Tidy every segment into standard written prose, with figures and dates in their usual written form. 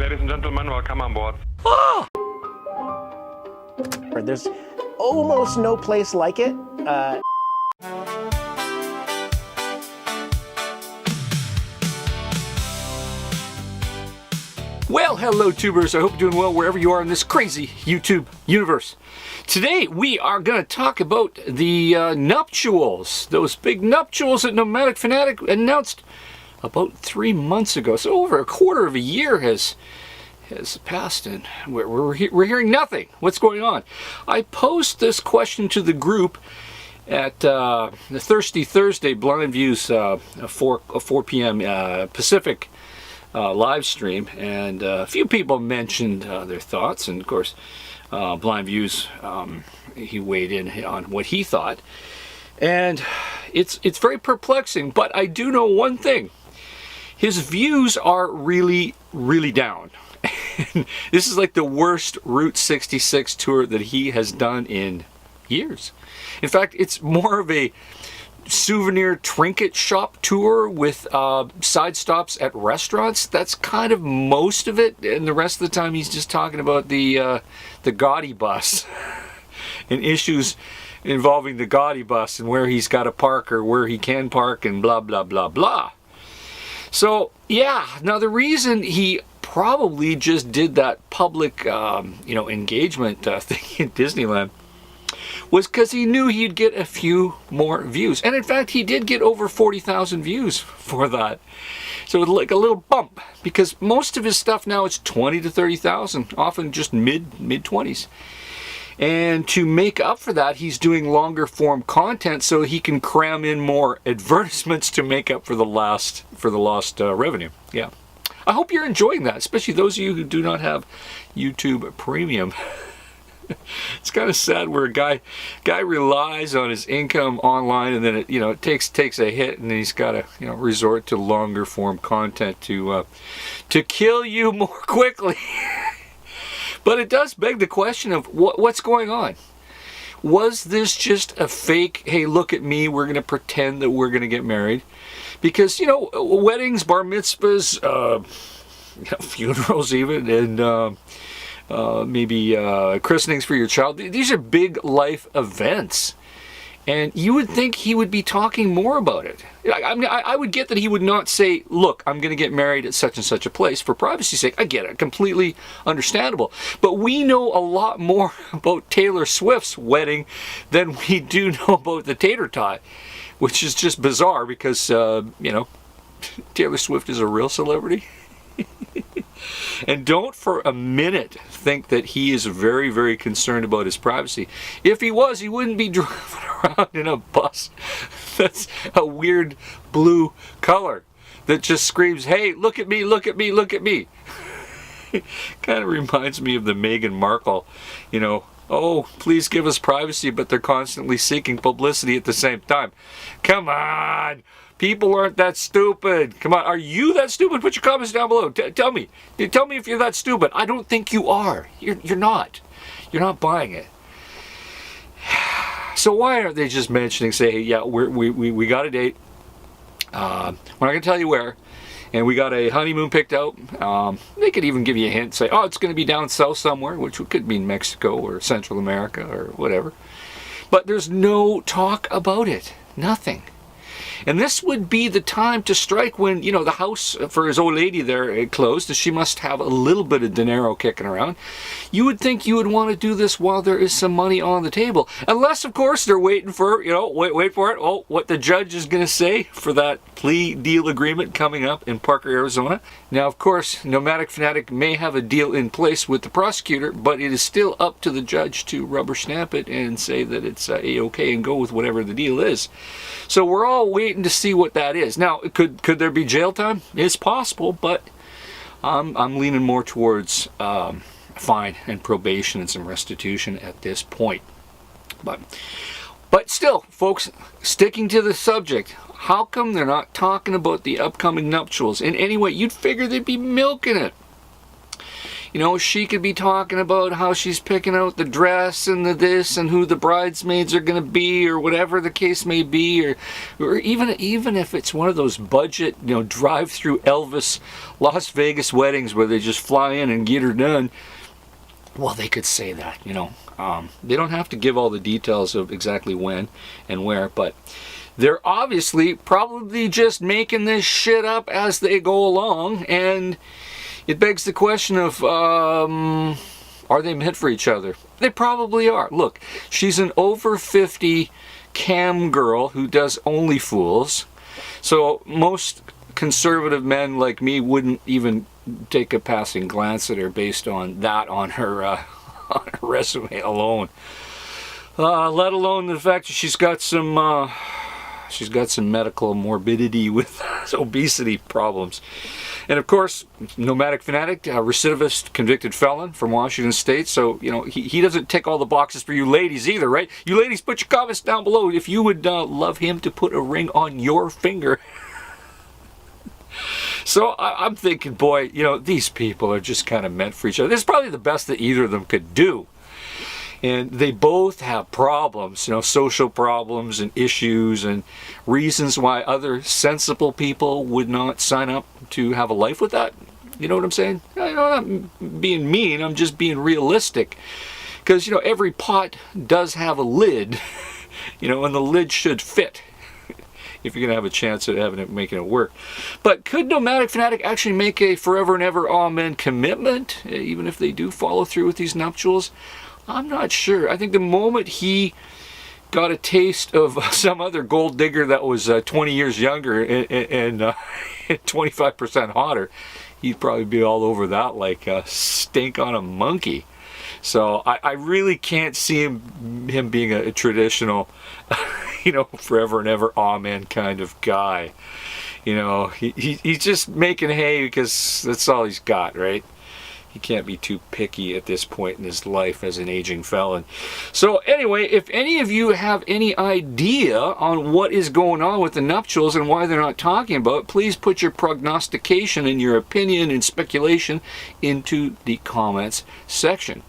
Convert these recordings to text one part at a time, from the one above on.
Ladies and gentlemen, welcome on board. There's almost no place like it. Well, hello tubers, I hope you're doing well wherever you are in this crazy YouTube universe. Today we are going to talk about the nuptials, those big nuptials that Nomadic Fanatic announced about 3 months ago. So over a quarter of a year has passed and we're hearing nothing. What's going on? I posed this question to the group at the Thirsty Thursday Blind Views 4 p.m. Pacific live stream, and a few people mentioned their thoughts, and of course Blind Views, he weighed in on what he thought, and it's very perplexing, but I do know one thing: his views are really down. This is like the worst Route 66 tour that he has done in years. In fact, it's more of a souvenir trinket shop tour with side stops at restaurants. That's kind of most of it, and the rest of the time he's just talking about the Gaudi bus and issues involving the Gaudi bus and where he's got to park or where he can park and blah blah blah blah. So yeah, now the reason he probably just did that public engagement thing in Disneyland was because he knew he'd get a few more views. And in fact, he did get over 40,000 views for that. So it's like a little bump, because most of his stuff now is 20 to 30,000, often just mid-20s. And to make up for that, he's doing longer form content so he can cram in more advertisements to make up for the lost revenue. Yeah. I hope you're enjoying that, especially those of you who do not have YouTube Premium. It's kind of sad where a guy relies on his income online, and then it takes a hit, and he's got to resort to longer form content to kill you more quickly. But it does beg the question of what's going on. Was this just a fake? Hey, look at me. We're going to pretend that we're going to get married, because weddings, bar mitzvahs, funerals, even, and maybe christenings for your child. These are big life events, and you would think he would be talking more about it. I mean, I would get that he would not say, look, I'm going to get married at such and such a place for privacy's sake. I get it, completely understandable. But we know a lot more about Taylor Swift's wedding than we do know about the tater tot, which is just bizarre because Taylor Swift is a real celebrity. And don't for a minute think that he is very, very concerned about his privacy. If he was, he wouldn't be driving around in a bus that's a weird blue color that just screams, hey, look at me, look at me, look at me. Kind of reminds me of the Meghan Markle, oh, please give us privacy, but they're constantly seeking publicity at the same time. Come on. People aren't that stupid. Come on, are you that stupid? Put your comments down below. Tell me if you're that stupid. I don't think you are. You're not. You're not buying it. So why aren't they just mentioning, say, hey, yeah, we got a date. We're not going to tell you where. And we got a honeymoon picked out. They could even give you a hint, say, oh, it's going to be down south somewhere, which could mean Mexico or Central America or whatever. But there's no talk about it. Nothing. And this would be the time to strike when, the house for his old lady there closed, and she must have a little bit of dinero kicking around. You would think you would want to do this while there is some money on the table. Unless, of course, they're waiting for, wait for it, what the judge is going to say for that plea deal agreement coming up in Parker, Arizona. Now, of course, Nomadic Fanatic may have a deal in place with the prosecutor, but it is still up to the judge to rubber stamp it and say that it's A-OK and go with whatever the deal is. So we're all waiting to see what that is. Now, could there be jail time? It's possible, but I'm leaning more towards fine and probation and some restitution at this point. But still, folks, sticking to the subject, how come they're not talking about the upcoming nuptials in any way? You'd figure they'd be milking it. You know, she could be talking about how she's picking out the dress and the this and who the bridesmaids are going to be, or whatever the case may be, or even if it's one of those budget, you know, drive-through Elvis Las Vegas weddings where they just fly in and get her done. Well, they could say that, you know. They don't have to give all the details of exactly when and where, but they're obviously probably just making this shit up as they go along, and it begs the question of, are they meant for each other? They probably are. Look, she's an over 50 cam girl who does only fools, so most conservative men like me wouldn't even take a passing glance at her based on that on her resume alone. Let alone the fact that she's got some medical morbidity with obesity problems. And of course, Nomadic Fanatic, a recidivist convicted felon from Washington State. So, you know, he doesn't tick all the boxes for you ladies either, right? You ladies, put your comments down below if you would love him to put a ring on your finger. So I'm thinking, boy, you know, these people are just kind of meant for each other. This is probably the best that either of them could do. And they both have problems, you know, social problems and issues and reasons why other sensible people would not sign up to have a life with that. You know what I'm saying? I'm not being mean, I'm just being realistic. Because, you know, every pot does have a lid, you know, and the lid should fit if you're going to have a chance at making it work. But could Nomadic Fanatic actually make a forever and ever amen commitment, even if they do follow through with these nuptials? I'm not sure. I think the moment he got a taste of some other gold digger that was 20 years younger and 25% hotter, he'd probably be all over that like a stink on a monkey. So I really can't see him being a traditional, you know, forever and ever amen kind of guy. You know, he's just making hay because that's all he's got, right? He can't be too picky at this point in his life as an aging felon. So anyway, if any of you have any idea on what is going on with the nuptials and why they're not talking about it, please put your prognostication and your opinion and speculation into the comments section.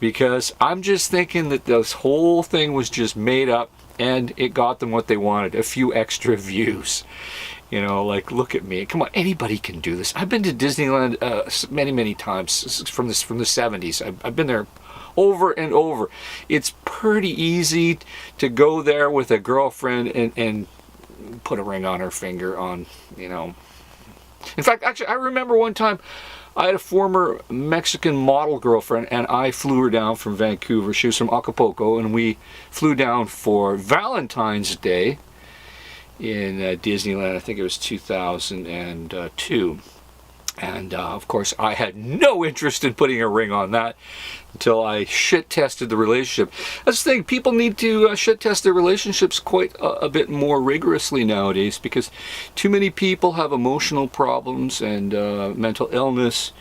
Because I'm just thinking that this whole thing was just made up and it got them what they wanted, a few extra views. You know, like, look at me. Come on, anybody can do this. I've been to Disneyland many times from the 70s. I've been there over and over. It's pretty easy to go there with a girlfriend and put a ring on her finger on, you know. In fact, actually, I remember one time I had a former Mexican model girlfriend, and I flew her down from Vancouver. She was from Acapulco, and we flew down for Valentine's Day in Disneyland. I think it was 2002. And of course, I had no interest in putting a ring on that until I shit-tested the relationship. That's the thing, people need to shit-test their relationships quite a bit more rigorously nowadays, because too many people have emotional problems and mental illness,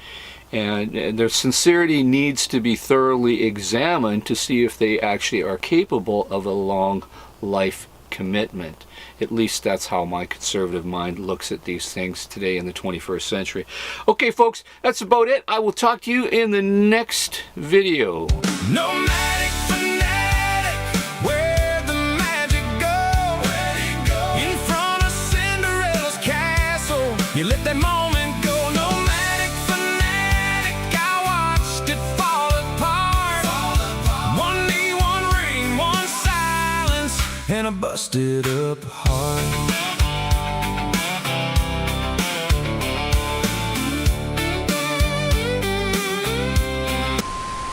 and their sincerity needs to be thoroughly examined to see if they actually are capable of a long life commitment. At least that's how my conservative mind looks at these things today in the 21st century. Okay, folks, that's about it. I will talk to you in the next video. Nomadic Fanatic, where the magic goes. In front of Cinderella's castle, you let that moment go. Nomadic Fanatic, I watched it fall apart. One knee, one ring, one silence, and I busted up hard.